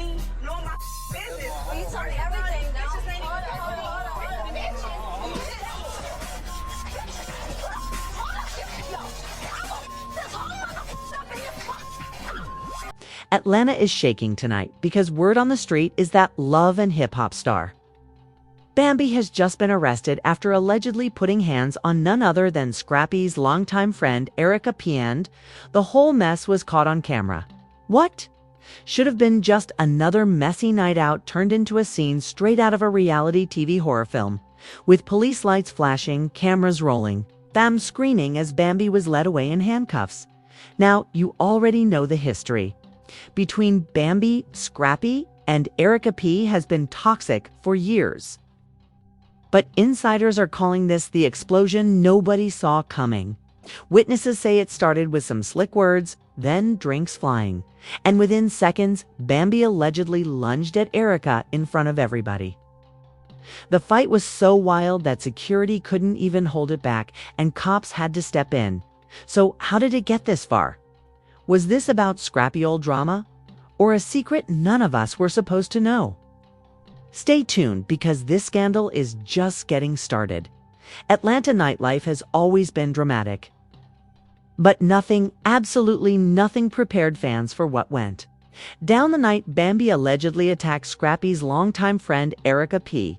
be knowing my business. We turn everything down. Atlanta is shaking tonight because word on the street is that love and hip-hop star Bambi has just been arrested after allegedly putting hands on none other than Scrappy's longtime friend Erica P. And the whole mess was caught on camera. What? Should have been just another messy night out turned into a scene straight out of a reality TV horror film, with police lights flashing, cameras rolling, them screaming as Bambi was led away in handcuffs. Now, you already know the history. Between Bambi, Scrappy, and Erica P. has been toxic for years. But insiders are calling this the explosion nobody saw coming. Witnesses say it started with some slick words, then drinks flying. And within seconds, Bambi allegedly lunged at Erica in front of everybody. The fight was so wild that security couldn't even hold it back, and cops had to step in. So how did it get this far? Was this about scrappy old drama? Or a secret none of us were supposed to know? Stay tuned, because this scandal is just getting started. Atlanta nightlife has always been dramatic. But nothing, absolutely nothing prepared fans for what went. Down the night, Bambi allegedly attacked Scrappy's longtime friend Erica P.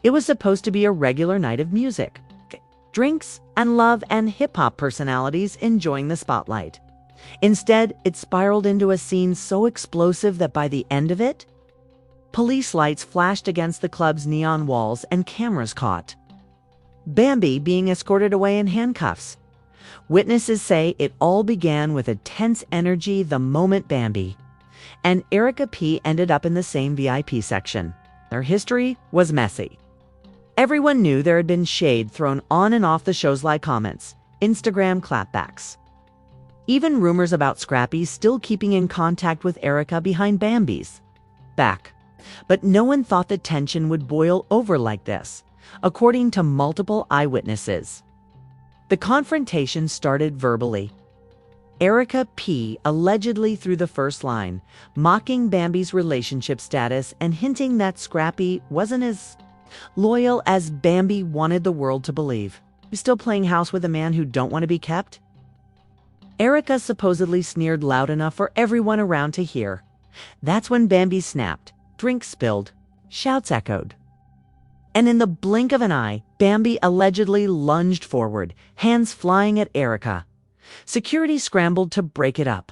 It was supposed to be a regular night of music, drinks, and love, and hip-hop personalities enjoying the spotlight. Instead, it spiraled into a scene so explosive that by the end of it, police lights flashed against the club's neon walls and cameras caught Bambi being escorted away in handcuffs. Witnesses say it all began with a tense energy the moment Bambi and Erica P. ended up in the same VIP section. Their history was messy. Everyone knew there had been shade thrown on and off the show's live comments, Instagram clapbacks. Even rumors about Scrappy still keeping in contact with Erica behind Bambi's back. But no one thought the tension would boil over like this, according to multiple eyewitnesses. The confrontation started verbally. Erica P. allegedly threw the first line, mocking Bambi's relationship status and hinting that Scrappy wasn't as loyal as Bambi wanted the world to believe. You still playing house with a man who don't want to be kept? Erica supposedly sneered loud enough for everyone around to hear. That's when Bambi snapped, drinks spilled, shouts echoed. And in the blink of an eye, Bambi allegedly lunged forward, hands flying at Erica. Security scrambled to break it up.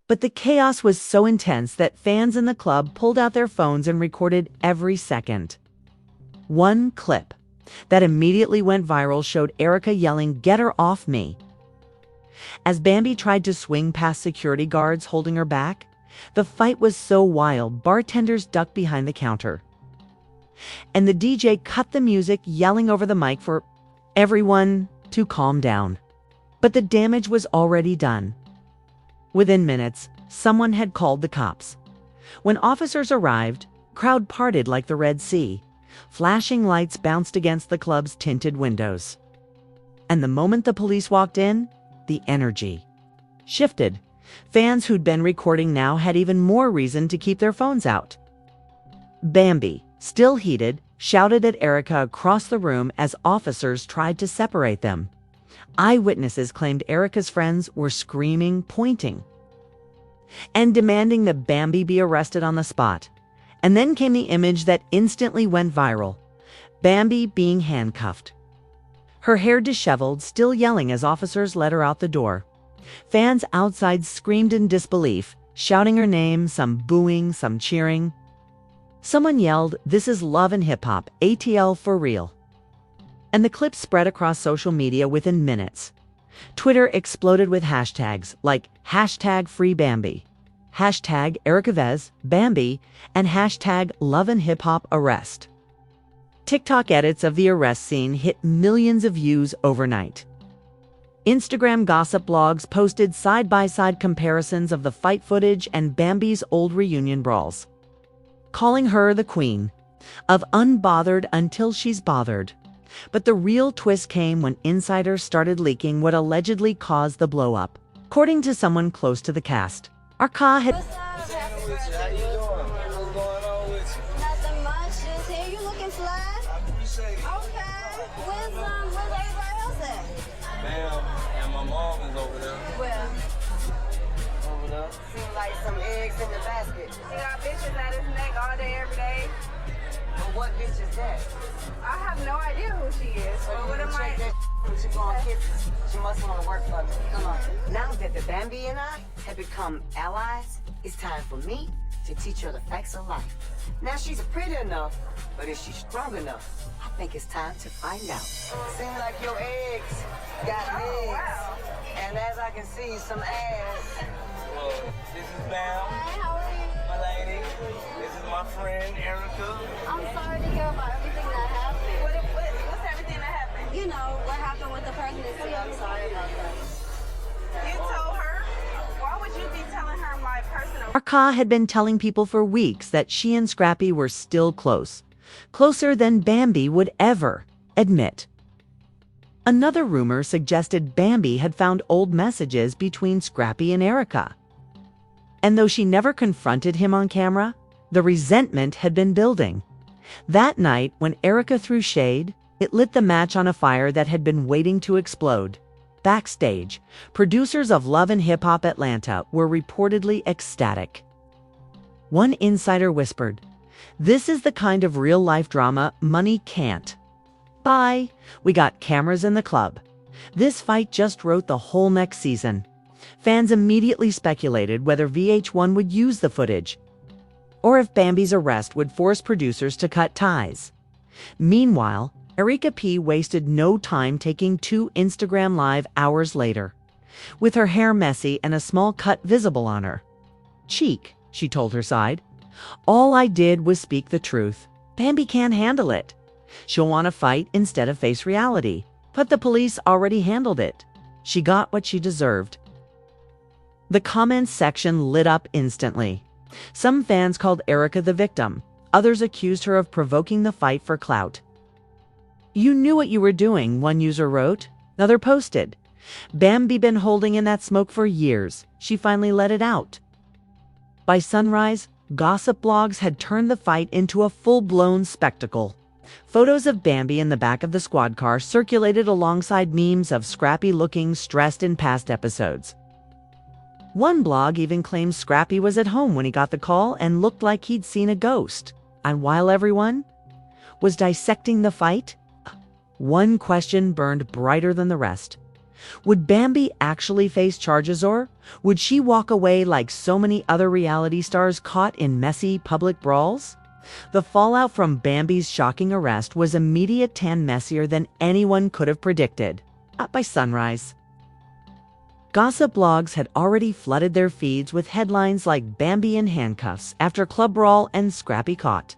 But the chaos was so intense that fans in the club pulled out their phones and recorded every second. One clip that immediately went viral showed Erica yelling, "Get her off me!" As Bambi tried to swing past security guards holding her back, the fight was so wild, bartenders ducked behind the counter. And the DJ cut the music, yelling over the mic for everyone to calm down. But the damage was already done. Within minutes, someone had called the cops. When officers arrived, crowd parted like the Red Sea. Flashing lights bounced against the club's tinted windows. And the moment the police walked in, the energy shifted. Fans who'd been recording now had even more reason to keep their phones out. Bambi, still heated, shouted at Erica across the room as officers tried to separate them. Eyewitnesses claimed Erica's friends were screaming, pointing, and demanding that Bambi be arrested on the spot. And then came the image that instantly went viral: Bambi being handcuffed. Her hair disheveled, still yelling as officers led her out the door. Fans outside screamed in disbelief, shouting her name, some booing, some cheering. Someone yelled, "This is love and hip-hop, ATL for real." And the clip spread across social media within minutes. Twitter exploded with hashtags like #FreeBambi, #EricaVez, Bambi, and #LoveAndHipHopArrest. TikTok edits of the arrest scene hit millions of views overnight. Instagram gossip blogs posted side-by-side comparisons of the fight footage and Bambi's old reunion brawls, calling her the queen of unbothered until she's bothered. But the real twist came when insiders started leaking what allegedly caused the blow-up. According to someone close to the cast, Arka had... What's up? Happy birthday. Where's everybody else at? Bam, and my mom is over there. Well, Over there. Seems like some eggs in the basket. he got bitches at his neck all day, every day. But what bitch is that? I have no idea who she is. So But you what can am check I? that when she go on kisses. She must want to work for me. Come on. Now that the Bambi and I have become allies, it's time for me to teach her the facts of life. Now she's pretty enough, but is she strong enough? I think it's time to find out. Seems like your eggs got legs. Wow. And as I can see, some ass. Well, this is Bam, Hi, how are you? my lady. This is my friend Erica. I'm sorry to hear about everything that happened. What's everything that happened? You know, what happened with the pregnancy. I'm sorry about that. You told her? Why would you be telling her my personal? Erica had been telling people for weeks that she and Scrappy were still close. Closer than Bambi would ever admit. Another rumor suggested Bambi had found old messages between Scrappy and Erica. And though she never confronted him on camera, the resentment had been building. That night, when Erica threw shade, it lit the match on a fire that had been waiting to explode. Backstage, producers of Love and Hip Hop Atlanta were reportedly ecstatic. One insider whispered, "This is the kind of real-life drama money can't buy. We got cameras in the club. This fight just wrote the whole next season." Fans immediately speculated whether VH1 would use the footage, or if Bambi's arrest would force producers to cut ties. Meanwhile, Erica P. wasted no time taking 2 Instagram Live hours later, with her hair messy and a small cut visible on her cheek, she told her side. "All I did was speak the truth. Bambi can't handle it. She'll want to fight instead of face reality. But the police already handled it. She got what she deserved." The comments section lit up instantly. Some fans called Erica the victim. Others accused her of provoking the fight for clout. "You knew what you were doing," one user wrote. Another posted, "Bambi been holding in that smoke for years. She finally let it out." By sunrise, gossip blogs had turned the fight into a full-blown spectacle. Photos of Bambi in the back of the squad car circulated alongside memes of Scrappy looking stressed in past episodes. One blog even claims Scrappy was at home when he got the call and looked like he'd seen a ghost. And while everyone was dissecting the fight, one question burned brighter than the rest. Would Bambi actually face charges, or would she walk away like so many other reality stars caught in messy public brawls? The fallout from Bambi's shocking arrest was immediate and messier than anyone could have predicted. By sunrise, gossip blogs had already flooded their feeds with headlines like "Bambi in handcuffs after club brawl and Scrappy caught."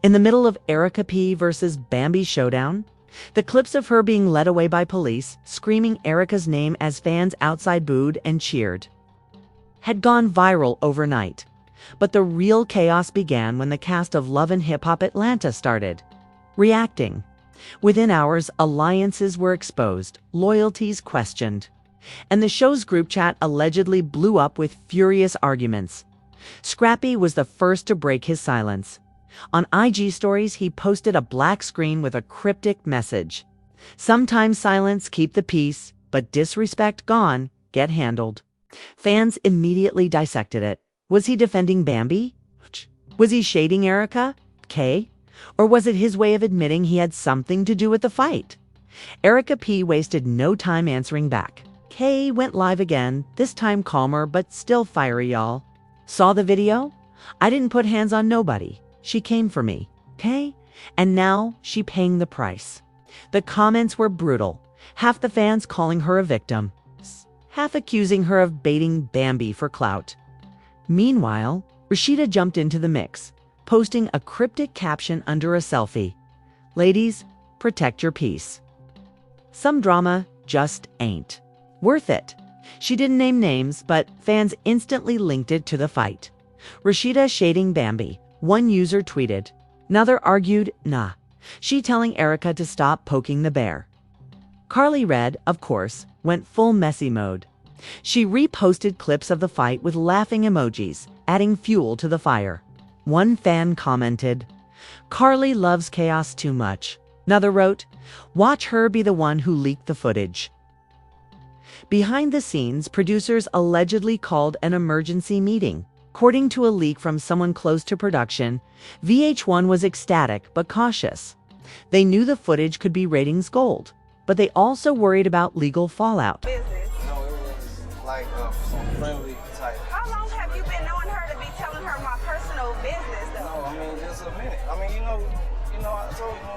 In the middle of Erica P. versus Bambi showdown, the clips of her being led away by police, screaming Erica's name as fans outside booed and cheered, had gone viral overnight. But the real chaos began when the cast of Love and Hip Hop Atlanta started reacting. Within hours, alliances were exposed, loyalties questioned, and the show's group chat allegedly blew up with furious arguments. Scrappy was the first to break his silence. On IG stories, he posted a black screen with a cryptic message. "Sometimes silence keep the peace, but disrespect gone, get handled." Fans immediately dissected it. Was he defending Bambi? Was he shading Erica K? Or was it his way of admitting he had something to do with the fight? Erica P. wasted no time answering back. K went live again, this time calmer but still fiery, y'all. "Saw the video? I didn't put hands on nobody. She came for me, okay? And now she paying the price." The comments were brutal, half the fans calling her a victim, half accusing her of baiting Bambi for clout. Meanwhile, Rashida jumped into the mix, posting a cryptic caption under a selfie. "Ladies, protect your peace. Some drama just ain't worth it." She didn't name names, but fans instantly linked it to the fight. Rashida shading Bambi, one user tweeted. Another argued, "Nah, she telling Erica to stop poking the bear." Carly Red, of course, went full messy mode. She reposted clips of the fight with laughing emojis, adding fuel to the fire. One fan commented, "Carly loves chaos too much. Another wrote, "Watch her be the one who leaked the footage." Behind the scenes, producers allegedly called an emergency meeting. According to a leak from someone close to production, VH1 was ecstatic but cautious. They knew the footage could be ratings gold, but they also worried about legal fallout. Business. No, it was like some friendly type. How long have you been knowing her to be telling her my personal business, though? No, I mean, just a minute. I mean, I told you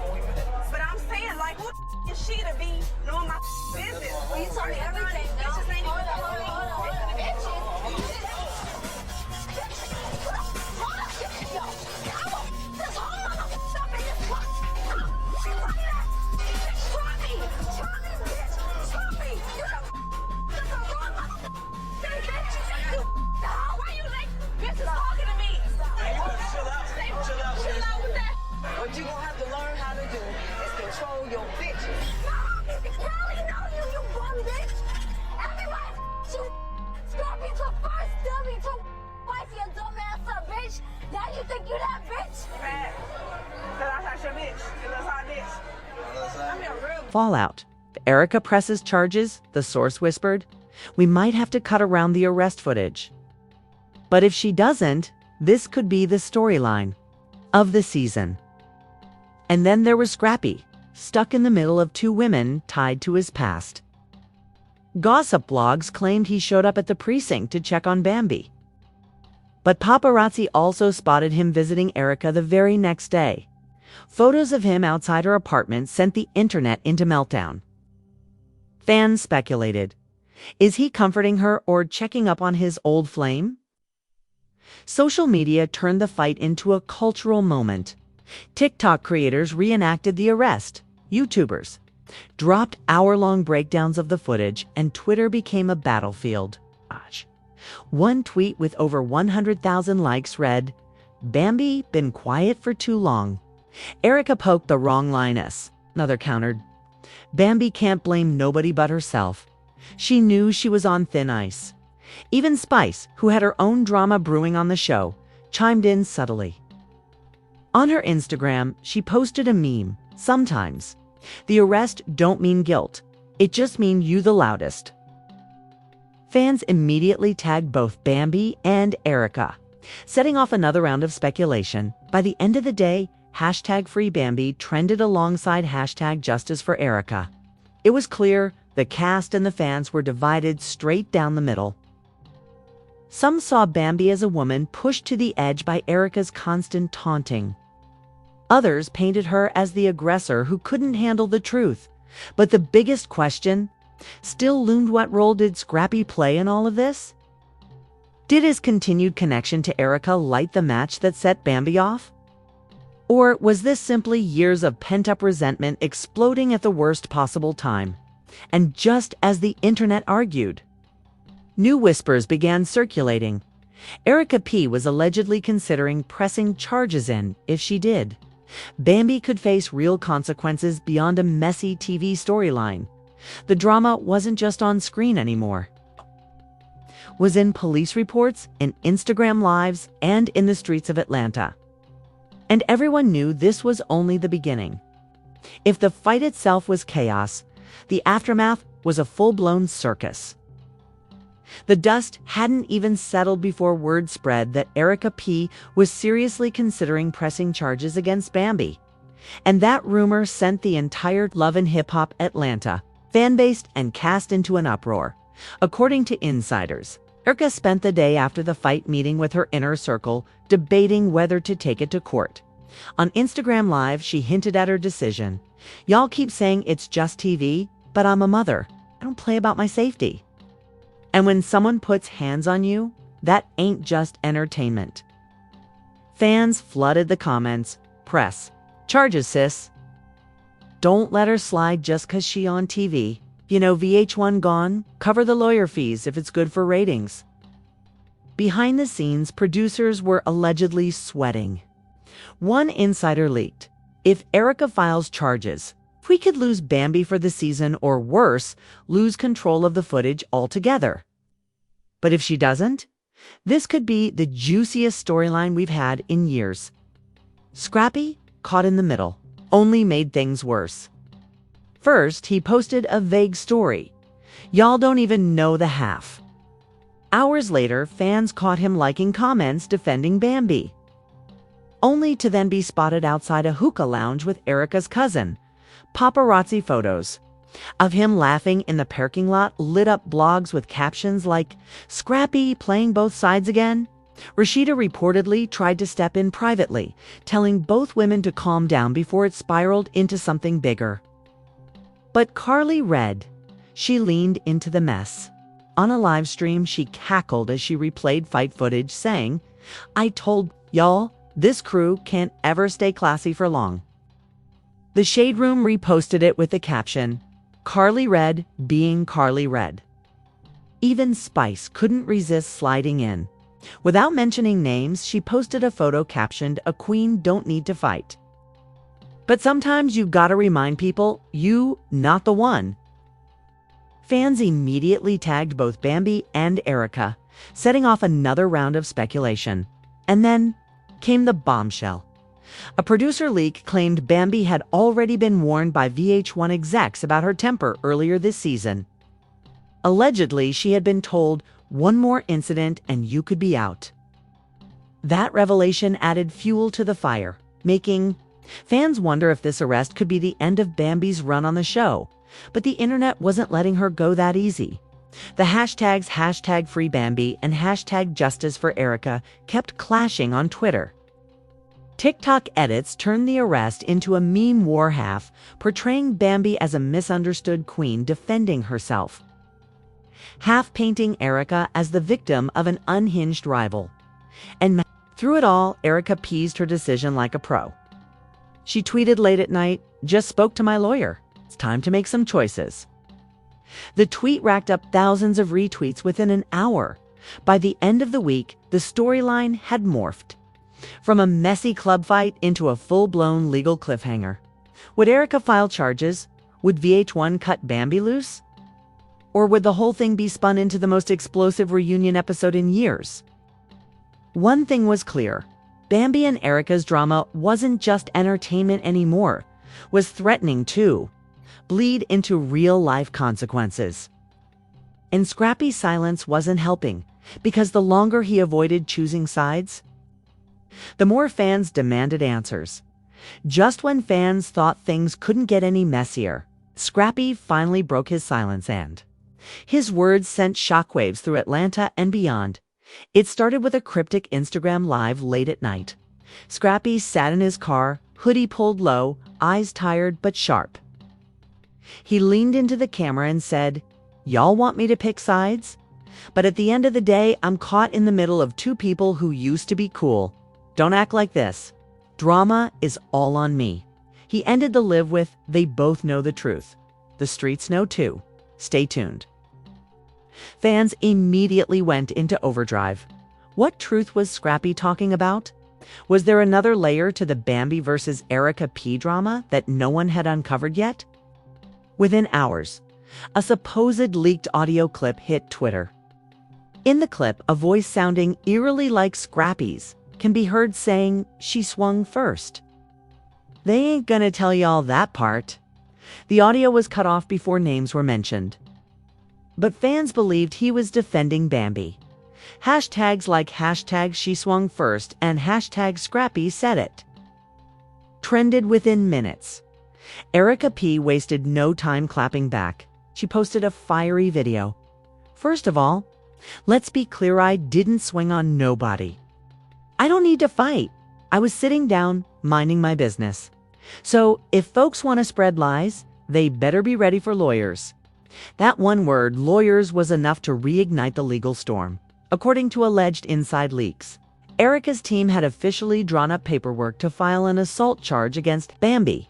when we met. But I'm saying, like, who is she to be knowing my business? You told me everything now. Bitches ain't even Hold on. Bitches. What you gonna have to learn how to do is control your bitches. Scrappy to first dummy to wife your dumb ass up, bitch. Now you think you that bitch? Fat. That's your bitch. That's our bitch. I'm your real Fallout. If Erica presses charges, the source whispered, we might have to cut around the arrest footage. But if she doesn't, this could be the storyline of the season. And then there was Scrappy, stuck in the middle of two women tied to his past. Gossip blogs claimed he showed up at the precinct to check on Bambi. But paparazzi also spotted him visiting Erica the very next day. Photos of him outside her apartment sent the internet into meltdown. Fans speculated, is he comforting her or checking up on his old flame? Social media turned the fight into a cultural moment. TikTok creators reenacted the arrest. YouTubers dropped hour-long breakdowns of the footage, and Twitter became a battlefield. One tweet with over 100,000 likes read, "Bambi been quiet for too long. Erica poked the wrong lioness." Another countered, "Bambi can't blame nobody but herself. She knew she was on thin ice." Even Spice, who had her own drama brewing on the show, chimed in subtly. On her Instagram, she posted a meme. Sometimes the arrest don't mean guilt. It just means you the loudest. Fans immediately tagged both Bambi and Erica, setting off another round of speculation. By the end of the day, #FreeBambi trended alongside #Justice for Erica. It was clear the cast and the fans were divided straight down the middle. Some saw Bambi as a woman pushed to the edge by Erica's constant taunting. Others painted her as the aggressor who couldn't handle the truth. But the biggest question still loomed: what role did Scrappy play in all of this? Did his continued connection to Erica light the match that set Bambi off? Or was this simply years of pent-up resentment exploding at the worst possible time? And just as the internet argued, new whispers began circulating. Erica P. was allegedly considering pressing charges in if she did. Bambi could face real consequences beyond a messy TV storyline. The drama wasn't just on screen anymore. It was in police reports, in Instagram lives, and in the streets of Atlanta. And everyone knew this was only the beginning. If the fight itself was chaos, the aftermath was a full-blown circus. The dust hadn't even settled before word spread that Erica P. was seriously considering pressing charges against Bambi. And that rumor sent the entire Love and Hip Hop Atlanta fan-base and cast into an uproar. According to insiders, Erica spent the day after the fight meeting with her inner circle, debating whether to take it to court. On Instagram Live, she hinted at her decision. "Y'all keep saying it's just TV, but I'm a mother. I don't play about my safety. And when someone puts hands on you, that ain't just entertainment." Fans flooded the comments. Press charges, sis. Don't let her slide just 'cause she on TV. You know, VH1 gone, cover the lawyer fees if it's good for ratings. Behind the scenes, producers were allegedly sweating. One insider leaked, if Erica files charges, we could lose Bambi for the season, or worse, lose control of the footage altogether. But if she doesn't, this could be the juiciest storyline we've had in years. Scrappy caught in the middle. only made things worse. First, he posted a vague story. Y'all don't even know the half. Hours later, fans caught him liking comments defending Bambi, only to then be spotted outside a hookah lounge with Erica's cousin. Paparazzi photos of him laughing in the parking lot lit up blogs with captions like, "Scrappy playing both sides again?" Rashida reportedly tried to step in privately, telling both women to calm down before it spiraled into something bigger. But Carly Red, she leaned into the mess. On a live stream, she cackled as she replayed fight footage, saying, "I told y'all, this crew can't ever stay classy for long." The Shade Room reposted it with the caption, "Carly Red being Carly Red." Even Spice couldn't resist sliding in. Without mentioning names, she posted a photo captioned, "A queen don't need to fight." But sometimes you gotta remind people, you not the one. Fans immediately tagged both Bambi and Erica, setting off another round of speculation. And then came the bombshell. A producer leak claimed Bambi had already been warned by VH1 execs about her temper earlier this season. Allegedly, she had been told, "One more incident and you could be out." That revelation added fuel to the fire, making fans wonder if this arrest could be the end of Bambi's run on the show. But the internet wasn't letting her go that easy. The hashtags #FreeBambi and #JusticeForErica kept clashing on Twitter. TikTok edits turned the arrest into a meme war, half portraying Bambi as a misunderstood queen defending herself, half painting Erica as the victim of an unhinged rival. And through it all, Erica peased her decision like a pro. She tweeted late at night, "Just spoke to my lawyer. It's time to make some choices." The tweet racked up thousands of retweets within an hour. By the end of the week, the storyline had morphed from a messy club fight into a full-blown legal cliffhanger. Would Erica file charges? Would VH1 cut Bambi loose? Or would the whole thing be spun into the most explosive reunion episode in years? One thing was clear. Bambi and Erica's drama wasn't just entertainment anymore, was threatening to bleed into real-life consequences. And Scrappy's silence wasn't helping, because the longer he avoided choosing sides, the more fans demanded answers. Just when fans thought things couldn't get any messier, Scrappy finally broke his silence, and his words sent shockwaves through Atlanta and beyond. It started with a cryptic Instagram live late at night. Scrappy sat in his car, hoodie pulled low, eyes tired but sharp. He leaned into the camera and said, "Y'all want me to pick sides? But at the end of the day, I'm caught in the middle of two people who used to be cool. Don't act like this. Drama is all on me." He ended the live with, "They both know the truth. The streets know too. Stay tuned." Fans immediately went into overdrive. What truth was Scrappy talking about? Was there another layer to the Bambi versus Erica P drama that no one had uncovered yet? Within hours, a supposed leaked audio clip hit Twitter. In the clip, a voice sounding eerily like Scrappy's can be heard saying, "She swung first." They ain't gonna tell y'all that part. The audio was cut off before names were mentioned. But fans believed he was defending Bambi. Hashtags like #SheSwungFirst and #Scrappy said it trended within minutes. Erica P wasted no time clapping back. She posted a fiery video. "First of all, let's be clear, I didn't swing on nobody. I don't need to fight. I was sitting down, minding my business. So if folks want to spread lies, they better be ready for lawyers." That one word, lawyers, was enough to reignite the legal storm. According to alleged inside leaks, Erica's team had officially drawn up paperwork to file an assault charge against Bambi.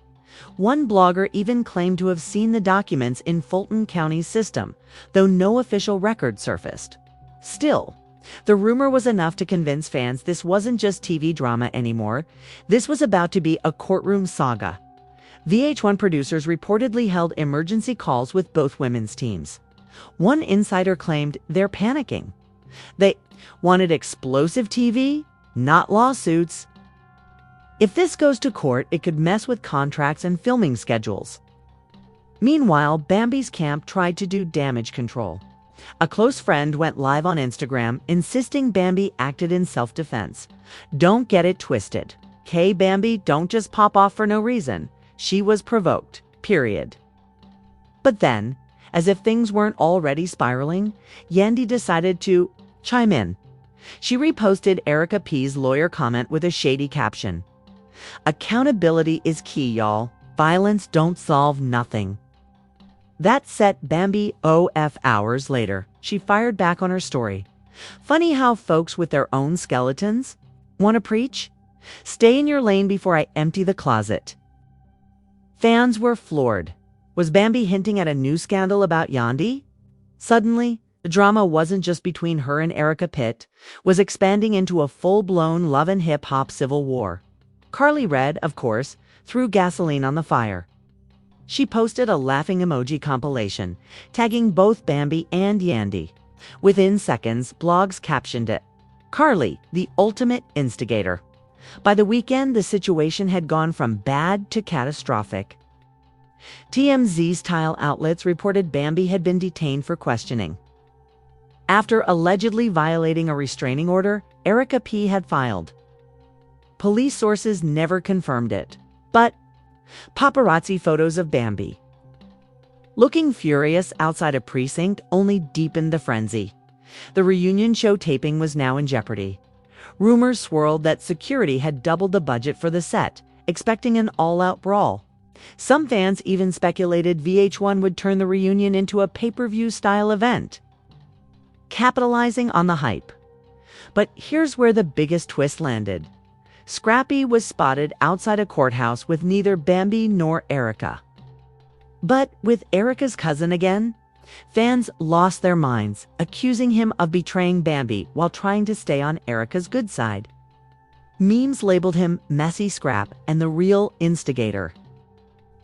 One blogger even claimed to have seen the documents in Fulton County's system, though no official record surfaced. Still, the rumor was enough to convince fans this wasn't just TV drama anymore. This was about to be a courtroom saga. VH1 producers reportedly held emergency calls with both women's teams. One insider claimed they're panicking. They wanted explosive TV, not lawsuits. If this goes to court, it could mess with contracts and filming schedules. Meanwhile, Bambi's camp tried to do damage control. A close friend went live on Instagram, insisting Bambi acted in self-defense. Don't get it twisted. Okay, Bambi, don't just pop off for no reason. She was provoked, period. But then, as if things weren't already spiraling, Yandy decided to chime in. She reposted Erica P's lawyer comment with a shady caption. Accountability is key, y'all. Violence don't solve nothing. That set Bambi off hours later. She fired back on her story. Funny how folks with their own skeletons want to preach? Stay in your lane before I empty the closet. Fans were floored. Was Bambi hinting at a new scandal about Yandy? Suddenly, the drama wasn't just between her and Erica Pitt, was expanding into a full-blown love and hip-hop civil war. Carly Red, of course, threw gasoline on the fire. She posted a laughing emoji compilation, tagging both Bambi and Yandy. Within seconds, blogs captioned it, "Carly, the ultimate instigator." By the weekend, the situation had gone from bad to catastrophic. TMZ-style outlets reported Bambi had been detained for questioning. After allegedly violating a restraining order, Erica P had filed. Police sources never confirmed it, but paparazzi photos of Bambi looking furious outside a precinct only deepened the frenzy. The reunion show taping was now in jeopardy. Rumors swirled that security had doubled the budget for the set, expecting an all-out brawl. Some fans even speculated VH1 would turn the reunion into a pay-per-view style event, capitalizing on the hype. But here's where the biggest twist landed. Scrappy was spotted outside a courthouse with neither Bambi nor Erica. But with Erica's cousin again, fans lost their minds, accusing him of betraying Bambi while trying to stay on Erica's good side. Memes labeled him Messy Scrap and the real instigator.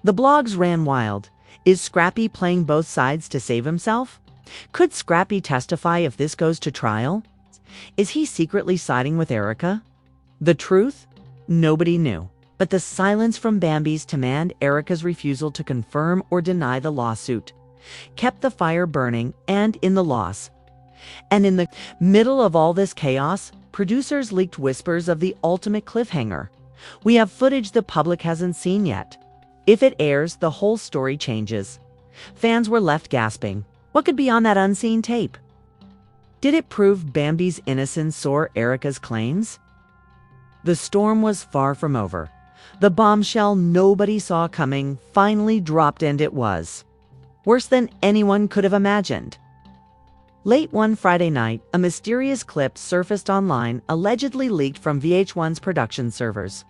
The blogs ran wild. Is Scrappy playing both sides to save himself? Could Scrappy testify if this goes to trial? Is he secretly siding with Erica? The truth? Nobody knew. But the silence from Bambi's demand, Erica's refusal to confirm or deny the lawsuit, kept the fire burning and in the loss. And in the middle of all this chaos, producers leaked whispers of the ultimate cliffhanger. We have footage the public hasn't seen yet. If it airs, the whole story changes. Fans were left gasping. What could be on that unseen tape? Did it prove Bambi's innocence or Erica's claims? The storm was far from over. The bombshell nobody saw coming finally dropped, and it was worse than anyone could have imagined. Late one Friday night, a mysterious clip surfaced online, allegedly leaked from VH1's production servers.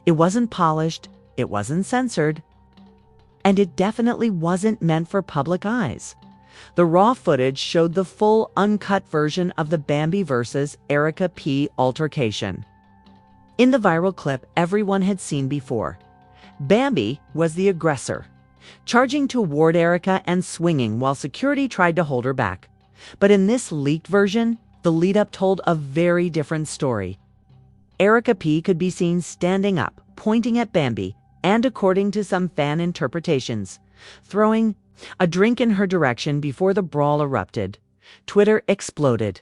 It wasn't polished, it wasn't censored, and it definitely wasn't meant for public eyes. The raw footage showed the full, uncut version of the Bambi versus Erica P altercation. In the viral clip everyone had seen before, Bambi was the aggressor, charging toward Erica and swinging while security tried to hold her back. But in this leaked version, the lead-up told a very different story. Erica P could be seen standing up, pointing at Bambi, and according to some fan interpretations, throwing a drink in her direction before the brawl erupted. Twitter exploded.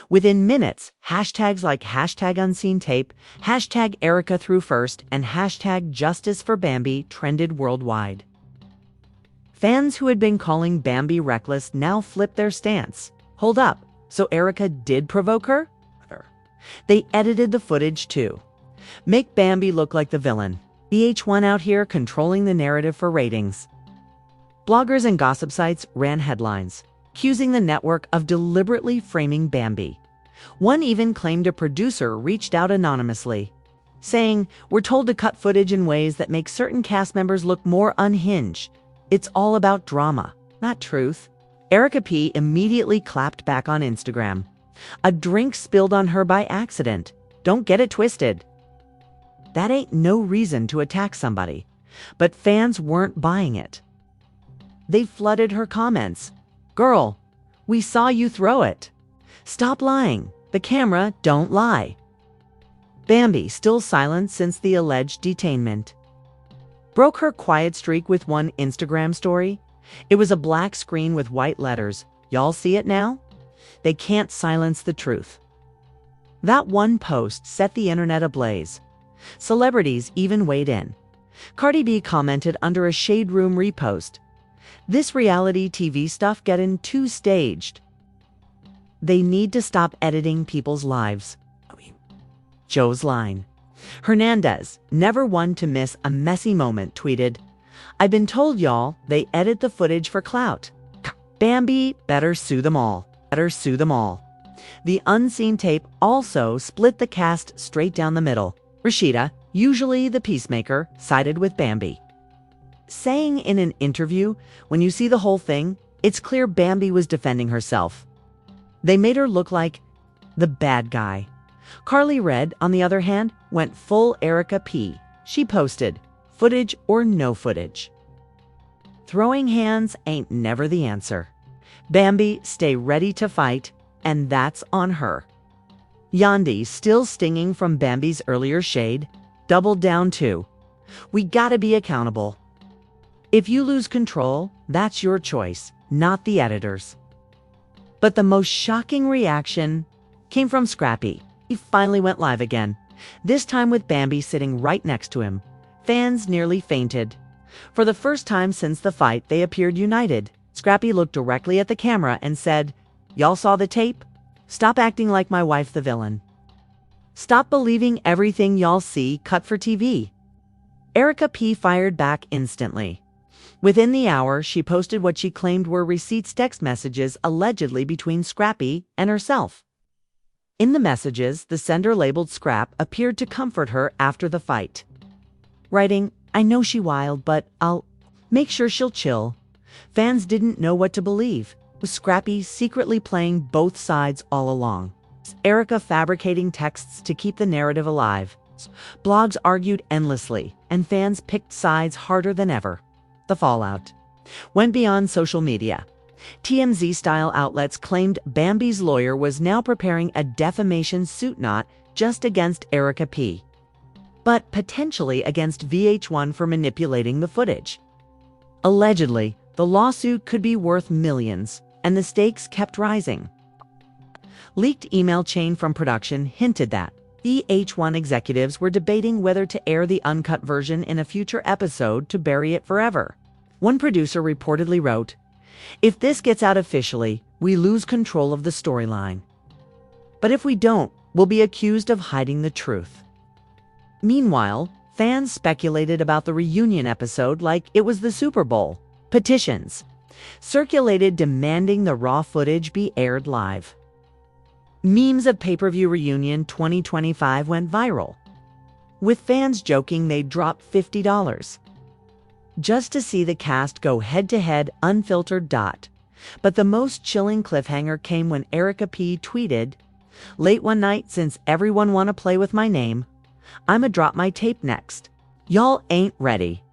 Within minutes, hashtags like #UnseenTape, #EricaThroughFirst, and #JusticeForBambi trended worldwide. Fans who had been calling Bambi reckless now flipped their stance. Hold up, so Erica did provoke her? They edited the footage too. Make Bambi look like the villain. VH1 out here controlling the narrative for ratings. Bloggers and gossip sites ran headlines, accusing the network of deliberately framing Bambi. One even claimed a producer reached out anonymously, saying, "We're told to cut footage in ways that make certain cast members look more unhinged. It's all about drama, not truth." Erica P immediately clapped back on Instagram. A drink spilled on her by accident. Don't get it twisted. That ain't no reason to attack somebody. But fans weren't buying it. They flooded her comments. "Girl, we saw you throw it. Stop lying. The camera don't lie." Bambi, still silent since the alleged detainment, broke her quiet streak with one Instagram story. It was a black screen with white letters. Y'all see it now? They can't silence the truth. That one post set the internet ablaze. Celebrities even weighed in. Cardi B commented under a Shade Room repost, "This reality TV stuff getting too staged. They need to stop editing people's lives." Joe's line. Hernandez, never one to miss a messy moment, tweeted, "I've been told y'all they edit the footage for clout. Bambi better sue them all. Better sue them all." The unseen tape also split the cast straight down the middle. Rashida, usually the peacemaker, sided with Bambi, saying in an interview, "When you see the whole thing, it's clear Bambi was defending herself. They made her look like the bad guy." Carly Red, on the other hand, went full Erica P. She posted, "Footage or no footage. Throwing hands ain't never the answer. Bambi, stay ready to fight, and that's on her." Yandi, still stinging from Bambi's earlier shade, doubled down too. "We gotta be accountable. If you lose control, that's your choice, not the editor's." But the most shocking reaction came from Scrappy. He finally went live again, this time with Bambi sitting right next to him. Fans nearly fainted. For the first time since the fight, they appeared united. Scrappy looked directly at the camera and said, "Y'all saw the tape? Stop acting like my wife the villain. Stop believing everything y'all see cut for TV." Erica P fired back instantly. Within the hour, she posted what she claimed were receipts text messages allegedly between Scrappy and herself. In the messages, the sender, labeled Scrap, appeared to comfort her after the fight, writing, "I know she wild, but I'll make sure she'll chill." Fans didn't know what to believe. Was Scrappy secretly playing both sides all along? Erica fabricating texts to keep the narrative alive? Blogs argued endlessly, and fans picked sides harder than ever. The fallout went beyond social media. TMZ-style outlets claimed Bambi's lawyer was now preparing a defamation suit not just against Erica P, but potentially against VH1 for manipulating the footage. Allegedly, the lawsuit could be worth millions, and the stakes kept rising. Leaked email chain from production hinted that VH1 executives were debating whether to air the uncut version in a future episode to bury it forever. One producer reportedly wrote, "If this gets out officially, we lose control of the storyline. But if we don't, we'll be accused of hiding the truth." Meanwhile, fans speculated about the reunion episode like it was the Super Bowl. Petitions circulated demanding the raw footage be aired live. Memes of pay-per-view reunion 2025 went viral, with fans joking they'd drop $50 just to see the cast go head-to-head unfiltered. But the most chilling cliffhanger came when Erica P tweeted, "Late one night, since everyone wanna play with my name, I'ma drop my tape next. Y'all ain't ready."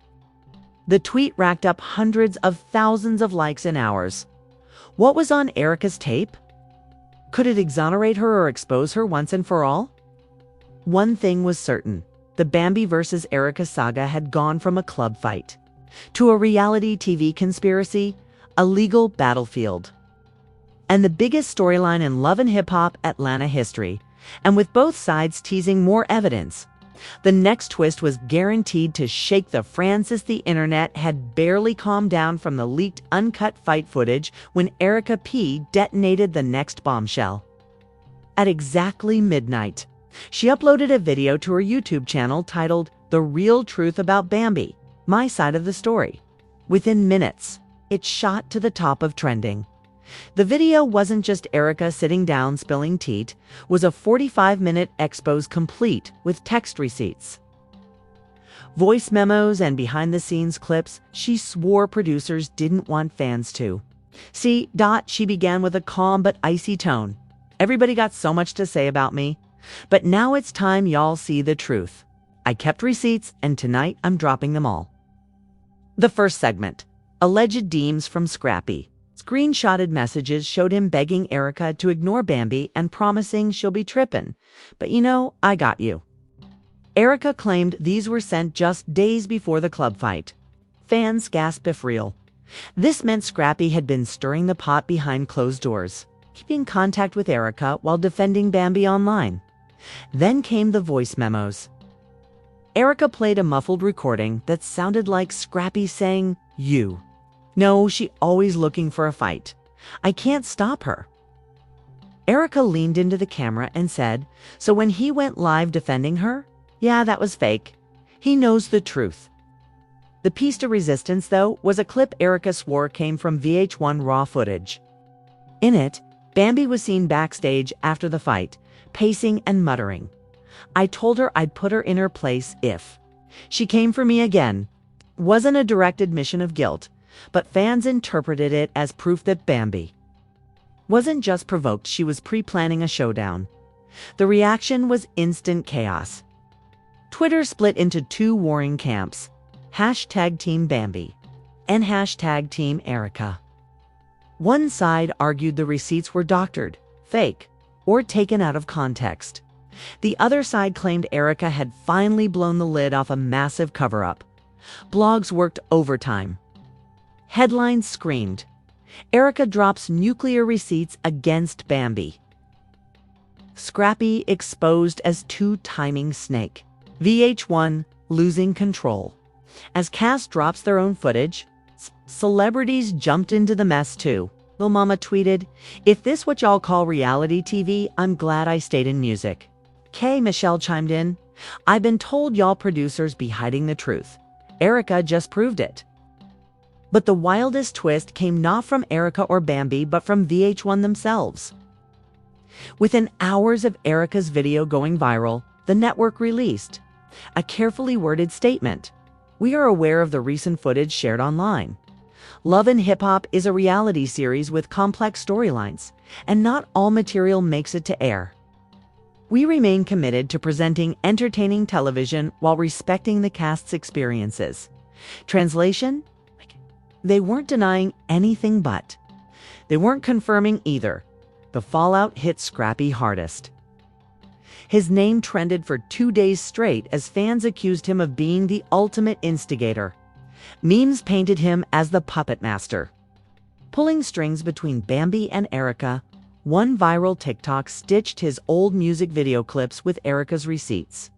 The tweet racked up hundreds of thousands of likes in hours. What was on Erica's tape? Could it exonerate her or expose her once and for all? One thing was certain. The Bambi versus Erica saga had gone from a club fight to a reality TV conspiracy, a legal battlefield, and the biggest storyline in Love and Hip Hop Atlanta history. And with both sides teasing more evidence, the next twist was guaranteed to shake the Francis. The internet had barely calmed down from the leaked uncut fight footage when Erica P detonated the next bombshell. At exactly midnight, she uploaded a video to her YouTube channel titled "The Real Truth About Bambi, My Side of the Story." Within minutes, it shot to the top of trending. The video wasn't just Erica sitting down spilling tea, was a 45-minute expose complete with text receipts, voice memos, and behind-the-scenes clips she swore producers didn't want fans to see. She began with a calm but icy tone. "Everybody got so much to say about me, but now it's time y'all see the truth. I kept receipts, and tonight I'm dropping them all." The first segment, alleged DMs from Scrappy. Screenshotted messages showed him begging Erica to ignore Bambi and promising she'll be trippin'. "But you know, I got you. Erica claimed these were sent just days before the club fight. Fans gasped if real. This meant Scrappy had been stirring the pot behind closed doors, keeping contact with Erica while defending Bambi online. Then came the voice memos. Erica played a muffled recording that sounded like Scrappy saying, "You. No, she always looking for a fight. I can't stop her." Erica leaned into the camera and said, "So when he went live defending her, yeah, that was fake. He knows the truth." The piece de resistance, though, was a clip Erica swore came from VH1 raw footage. In it, Bambi was seen backstage after the fight, pacing and muttering. "I told her I'd put her in her place if she came for me again." Wasn't a direct admission of guilt, but fans interpreted it as proof that Bambi wasn't just provoked, she was pre-planning a showdown. The reaction was instant chaos. Twitter split into two warring camps, #Team Bambi and #Team Erica. One side argued the receipts were doctored, fake, or taken out of context. The other side claimed Erica had finally blown the lid off a massive cover-up. Blogs worked overtime. Headlines screamed, "Erica drops nuclear receipts against Bambi." Scrappy exposed as two-timing snake. VH1 losing control. As cast drops their own footage, celebrities jumped into the mess too. Lil Mama tweeted, "If this what y'all call reality TV, I'm glad I stayed in music." K. Michelle chimed in, "I've been told y'all producers be hiding the truth. Erica just proved it." But the wildest twist came not from Erica or Bambi, but from VH1 themselves. Within hours of Erica's video going viral, the network released a carefully worded statement. "We are aware of the recent footage shared online. Love and Hip Hop is a reality series with complex storylines, and not all material makes it to air. We remain committed to presenting entertaining television while respecting the cast's experiences." Translation? They weren't denying anything, but they weren't confirming either. The fallout hit Scrappy hardest. His name trended for 2 days straight as fans accused him of being the ultimate instigator. Memes painted him as the puppet master, pulling strings between Bambi and Erica. One viral TikTok stitched his old music video clips with Erica's receipts.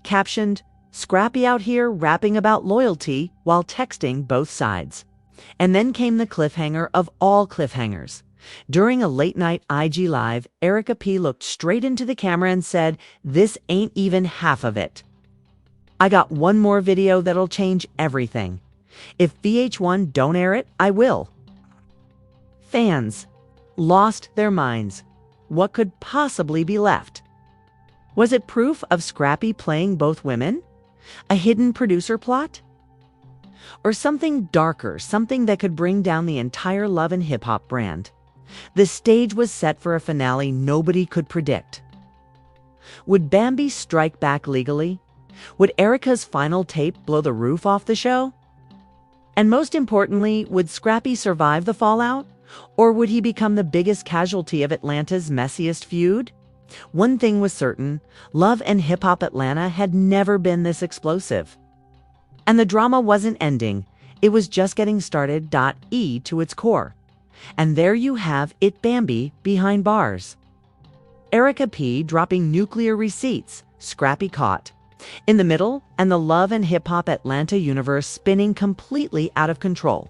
Captioned, "Scrappy out here rapping about loyalty while texting both sides." And then came the cliffhanger of all cliffhangers. During a late-night IG Live, Erica P looked straight into the camera and said, "This ain't even half of it. I got one more video that'll change everything. If VH1 don't air it, I will." Fans lost their minds. What could possibly be left? Was it proof of Scrappy playing both women? A hidden producer plot? Or something darker, something that could bring down the entire Love and Hip Hop brand? The stage was set for a finale nobody could predict. Would Bambi strike back legally? Would Erica's final tape blow the roof off the show? And most importantly, would Scrappy survive the fallout? Or would he become the biggest casualty of Atlanta's messiest feud? One thing was certain, Love and Hip Hop Atlanta had never been this explosive. And the drama wasn't ending, it was just getting started. To its core. And there you have it, Bambi behind bars. Erica P dropping nuclear receipts, Scrappy caught in the middle, and the Love and Hip Hop Atlanta universe spinning completely out of control.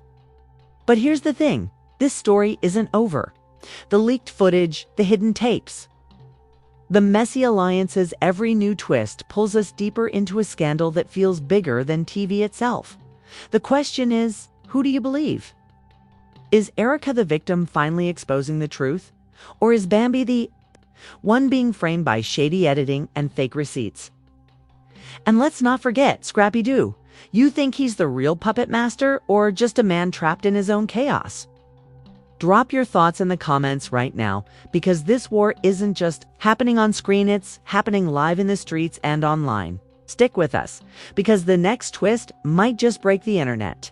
But here's the thing, this story isn't over. The leaked footage, the hidden tapes, the messy alliances, every new twist pulls us deeper into a scandal that feels bigger than TV itself. The question is, who do you believe? Is Erica the victim finally exposing the truth? Or is Bambi the one being framed by shady editing and fake receipts? And let's not forget Scrappy Doo. You think he's the real puppet master or just a man trapped in his own chaos? Drop your thoughts in the comments right now, because this war isn't just happening on screen, it's happening live in the streets and online. Stick with us, because the next twist might just break the internet.